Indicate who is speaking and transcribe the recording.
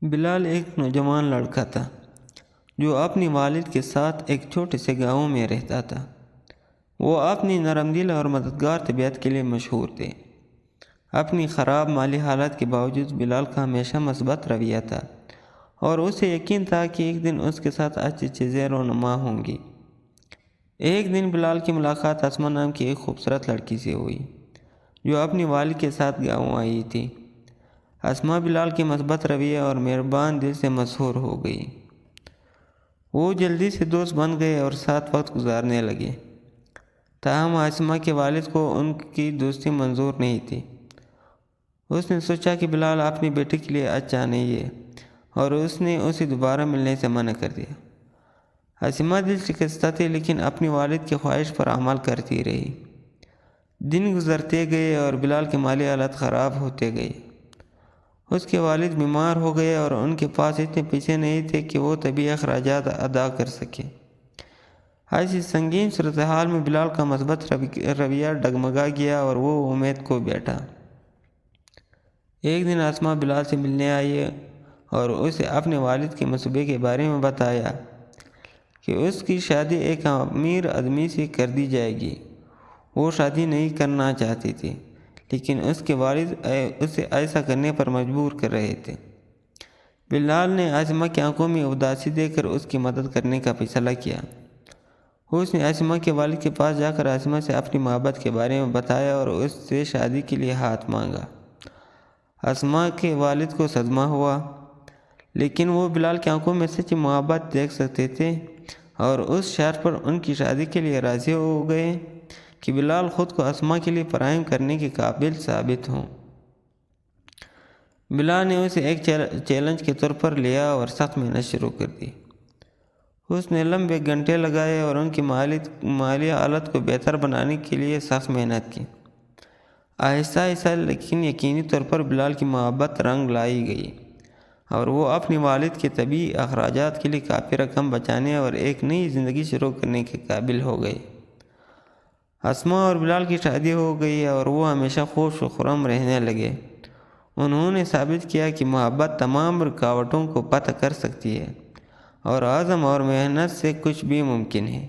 Speaker 1: بلال ایک نوجوان لڑکا تھا جو اپنی والد کے ساتھ ایک چھوٹے سے گاؤں میں رہتا تھا۔ وہ اپنی نرم دل اور مددگار طبیعت کے لیے مشہور تھے۔ اپنی خراب مالی حالت کے باوجود بلال کا ہمیشہ مثبت رویہ تھا اور اسے یقین تھا کہ ایک دن اس کے ساتھ اچھی چیزیں رونما ہوں گی۔ ایک دن بلال کی ملاقات اسما نام کی ایک خوبصورت لڑکی سے ہوئی جو اپنی والد کے ساتھ گاؤں آئی تھی۔ اسما بلال کے مثبت رویے اور مہربان دل سے مسحور ہو گئی۔ وہ جلدی سے دوست بن گئے اور ساتھ وقت گزارنے لگے۔ تاہم اسما کے والد کو ان کی دوستی منظور نہیں تھی۔ اس نے سوچا کہ بلال اپنی بیٹی کے لیے اچھا نہیں ہے اور اس نے اسے دوبارہ ملنے سے منع کر دیا۔ اسما دل شکستہ تھی لیکن اپنی والد کی خواہش پر عمل کرتی رہی۔ دن گزرتے گئے اور بلال کے مالی حالات خراب ہوتے گئے۔ اس کے والد بیمار ہو گئے اور ان کے پاس اتنے پیسے نہیں تھے کہ وہ طبی اخراجات ادا کر سکے۔ ایسی سنگین صورتحال میں بلال کا مثبت رویہ ڈگمگا گیا اور وہ امید کھو بیٹھا۔ ایک دن اسما بلال سے ملنے آئی اور اسے اپنے والد کے منصوبے کے بارے میں بتایا کہ اس کی شادی ایک امیر آدمی سے کر دی جائے گی۔ وہ شادی نہیں کرنا چاہتی تھی لیکن اس کے والد اسے ایسا کرنے پر مجبور کر رہے تھے۔ بلال نے اسما کی آنکھوں میں اداسی دیکھ کر اس کی مدد کرنے کا فیصلہ کیا۔ اس نے اسما کے والد کے پاس جا کر اسما سے اپنی محبت کے بارے میں بتایا اور اس سے شادی کے لیے ہاتھ مانگا۔ اسما کے والد کو صدمہ ہوا لیکن وہ بلال کی آنکھوں میں سچی محبت دیکھ سکتے تھے اور اس شرط پر ان کی شادی کے لیے راضی ہو گئے کہ بلال خود کو اسما کے لیے فراہم کرنے کے قابل ثابت ہوں۔ بلال نے اسے ایک چیلنج کے طور پر لیا اور سخت محنت شروع کر دی۔ اس نے لمبے گھنٹے لگائے اور ان کی مالی حالت کو بہتر بنانے کے لیے سخت محنت کی۔ آہستہ آہستہ لیکن یقینی طور پر بلال کی محبت رنگ لائی گئی اور وہ اپنی والد کے طبی اخراجات کے لیے کافی رقم بچانے اور ایک نئی زندگی شروع کرنے کے قابل ہو گئے۔ اسما اور بلال کی شادی ہو گئی اور وہ ہمیشہ خوش و خرم رہنے لگے۔ انہوں نے ثابت کیا کہ محبت تمام رکاوٹوں کو فتح کر سکتی ہے اور عزم اور محنت سے کچھ بھی ممکن ہے۔